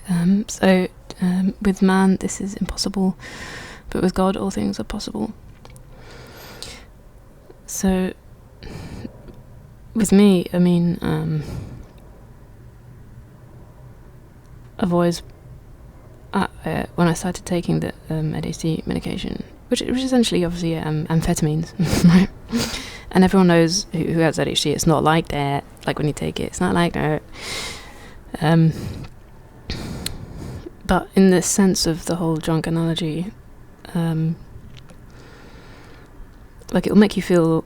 With man, this is impossible, but with God, all things are possible. So, with me, I mean, I've always, when I started taking the ADHD medication, which essentially, obviously, amphetamines, right? And everyone knows who has ADHD, it's not like that. Like when you take it, it's not like that. But in the sense of the whole drunk analogy, like it'll make you feel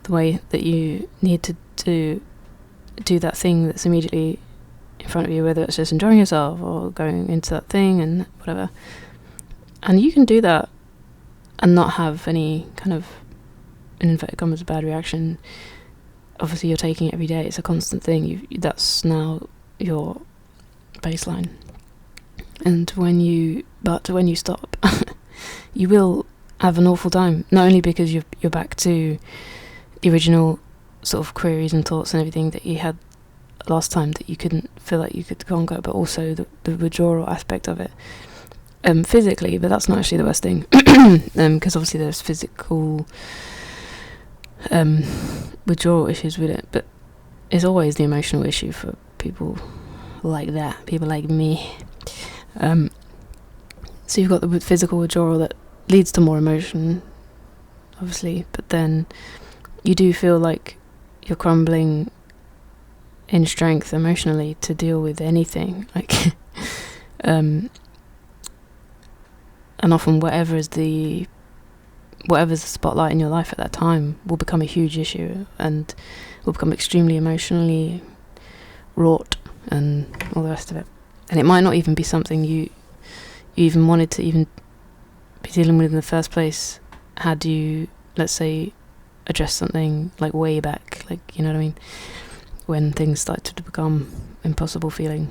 the way that you need to do that thing that's immediately in front of you, whether it's just enjoying yourself or going into that thing and whatever. And you can do that and not have any kind of, in inverted commas, a bad reaction. Obviously you're taking it every day, it's a constant thing, that's now your baseline. And when you stop, you will have an awful time, not only because you're back to the original sort of queries and thoughts and everything that you had last time that you couldn't feel like you could conquer, but also the withdrawal aspect of it, physically. But that's not actually the worst thing, because obviously there's physical withdrawal issues with it, but it's always the emotional issue for people like that, people like me. So you've got the physical withdrawal that leads to more emotion, obviously, but then you do feel like you're crumbling in strength emotionally to deal with anything, like and often whatever's the spotlight in your life at that time will become a huge issue and will become extremely emotionally wrought and all the rest of it. And it might not even be something you even wanted to even be dealing with in the first place, had you, let's say, addressed something like way back, like, you know what I mean, when things started to become impossible feeling.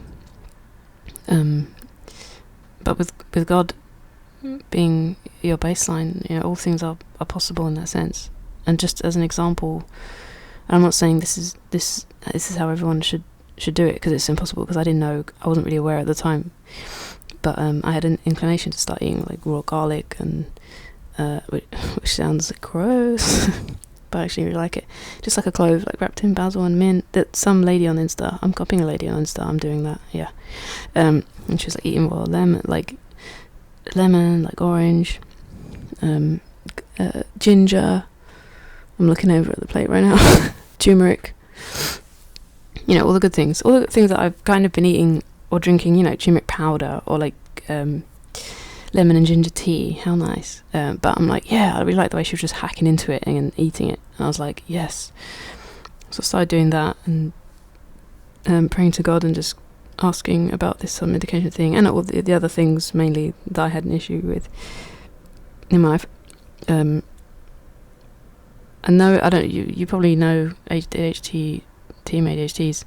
But with God being your baseline, you know, all things are possible in that sense. And just as an example, I'm not saying this is how everyone should do it, because it's impossible, because I didn't know, I wasn't really aware at the time, but I had an inclination to start eating like raw garlic and which sounds gross but I actually really like it, just like a clove, like wrapped in basil and mint, that some lady on Insta, I'm copying a lady on Insta, I'm doing that, yeah, and she was like eating raw lemon, like orange, ginger, I'm looking over at the plate right now, turmeric, you know, all the good things that I've kind of been eating or drinking, you know, turmeric powder or like lemon and ginger tea, how nice. But I'm like, yeah, I really like the way she was just hacking into it and eating it, and I was like, yes. So I started doing that and praying to God and just asking about this medication thing and all the other things mainly that I had an issue with in my life. And no, I don't, you probably know ADHD, team ADHDs,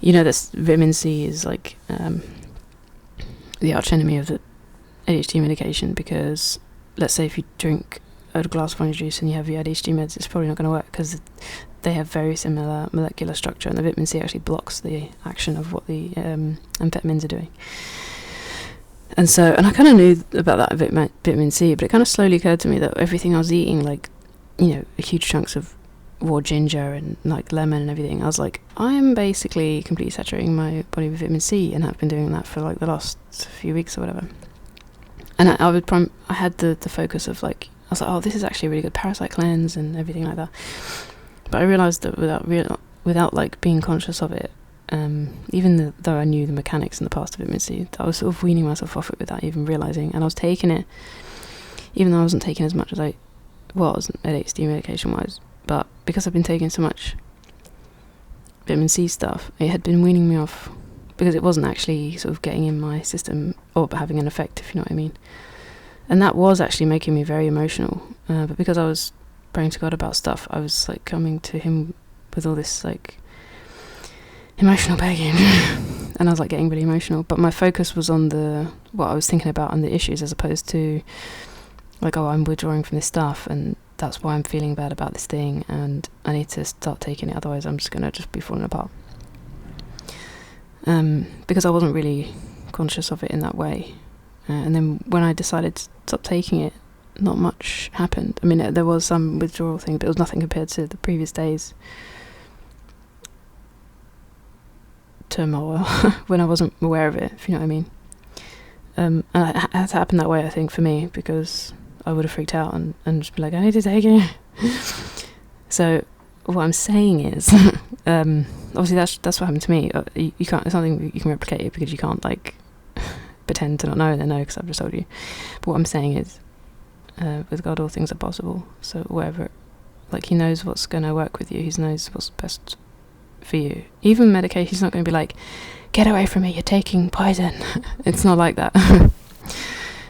you know that vitamin C is like the arch enemy of the ADHD medication, because let's say if you drink a glass of orange juice and you have your ADHD meds, it's probably not going to work, because they have very similar molecular structure, and the vitamin C actually blocks the action of what the amphetamines are doing. And I kind of knew about that vitamin C, but it kind of slowly occurred to me that everything I was eating, like, you know, huge chunks of raw ginger and like lemon and everything, I was like, I'm basically completely saturating my body with vitamin C, and I've been doing that for like the last few weeks or whatever. And I had the focus of like, I was like, oh, this is actually a really good parasite cleanse and everything like that. But I realised that without like being conscious of it, even though I knew the mechanics in the past of vitamin C, I was sort of weaning myself off it without even realising. And I was taking it, even though I wasn't taking as much as I was ADHD medication wise, but because I've been taking so much vitamin C stuff, it had been weaning me off, because it wasn't actually sort of getting in my system or having an effect, if you know what I mean. And that was actually making me very emotional, but because I was praying to God about stuff, I was like coming to him with all this like emotional baggage and I was like getting really emotional, but my focus was on what I was thinking about and the issues, as opposed to like, oh, I'm withdrawing from this stuff and that's why I'm feeling bad about this thing and I need to start taking it, otherwise I'm just gonna be falling apart. Because I wasn't really self-conscious of it in that way. And then when I decided to stop taking it, not much happened. I mean, there was some withdrawal thing, but it was nothing compared to the previous days' turmoil when I wasn't aware of it, if you know what I mean. And it had to happen that way, I think, for me, because I would have freaked out and just be like, I need to take it. So what I'm saying is, obviously that's what happened to me. You can't. It's something you can replicate it, because you can't like pretend to not know and then know, because I've just told you. But what I'm saying is, with God, all things are possible. So whatever, like, He knows what's going to work with you. He knows what's best for you. Even medication, He's not going to be like, get away from me, you're taking poison. It's not like that.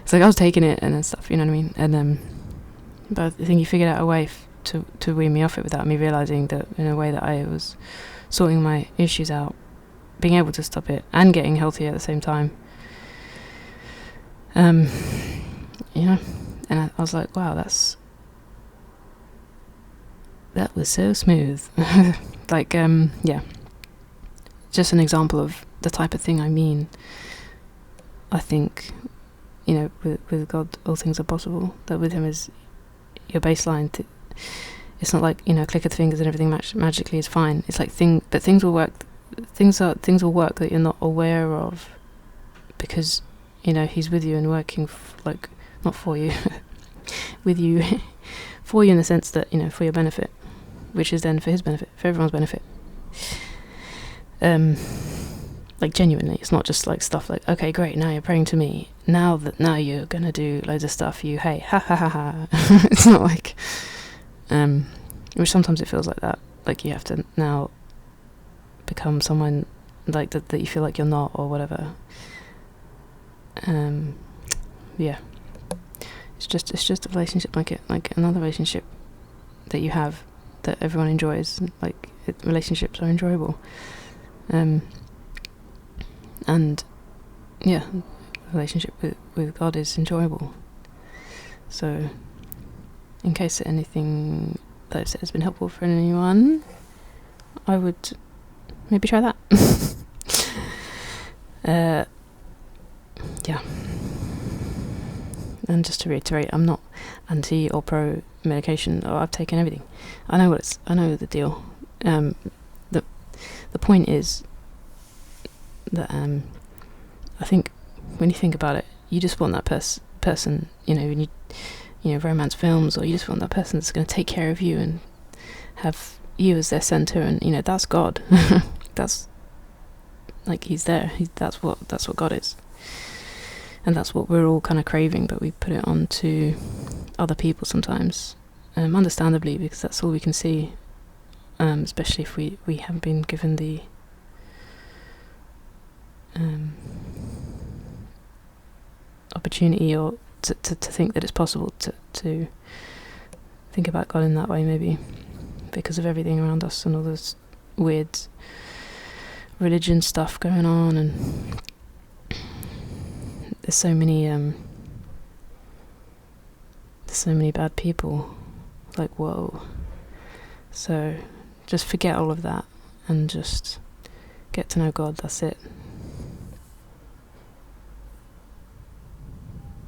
It's like I was taking it and then stuff, you know what I mean? And but I think He figured out a way to wean me off it without me realizing that, in a way that I was sorting my issues out, being able to stop it and getting healthier at the same time. You know, and I was like, wow, that was so smooth. Like, yeah, just an example of the type of thing I mean. I think, you know, with God, all things are possible. That with Him is your baseline. It's not like, you know, click of the fingers and everything magically is fine. It's like things will work. Things will work that you're not aware of, because, you know, He's with you and working like, not for you, with you, for you, in the sense that, you know, for your benefit, which is then for His benefit, for everyone's benefit. Like, genuinely, it's not just like stuff like, okay, great, now you're praying to me, now you're gonna do loads of stuff, hey, ha ha ha ha. It's not like, which sometimes it feels like that, like you have to now become someone like that you feel like you're not, or whatever. Yeah, it's just a relationship, like another relationship that you have, that everyone enjoys. Like, relationships are enjoyable. And yeah, relationship with God is enjoyable. So, in case anything that I've said has been helpful for anyone, I would maybe try that. Yeah. And just to reiterate, I'm not anti or pro medication, or I've taken everything. I know the deal. The point is that I think when you think about it, you just want that person, you know, when you know, romance films, or you just want that person that's going to take care of you and have you as their center, and, you know, that's God. That's like, He's there. That's what God is, and that's what we're all kind of craving, but we put it on to other people sometimes, understandably, because that's all we can see, especially if we haven't been given the opportunity, or to think that it's possible to think about God in that way, maybe because of everything around us and all this weird religion stuff going on, and there's so many bad people. Like, whoa. So just forget all of that and just get to know God. That's it.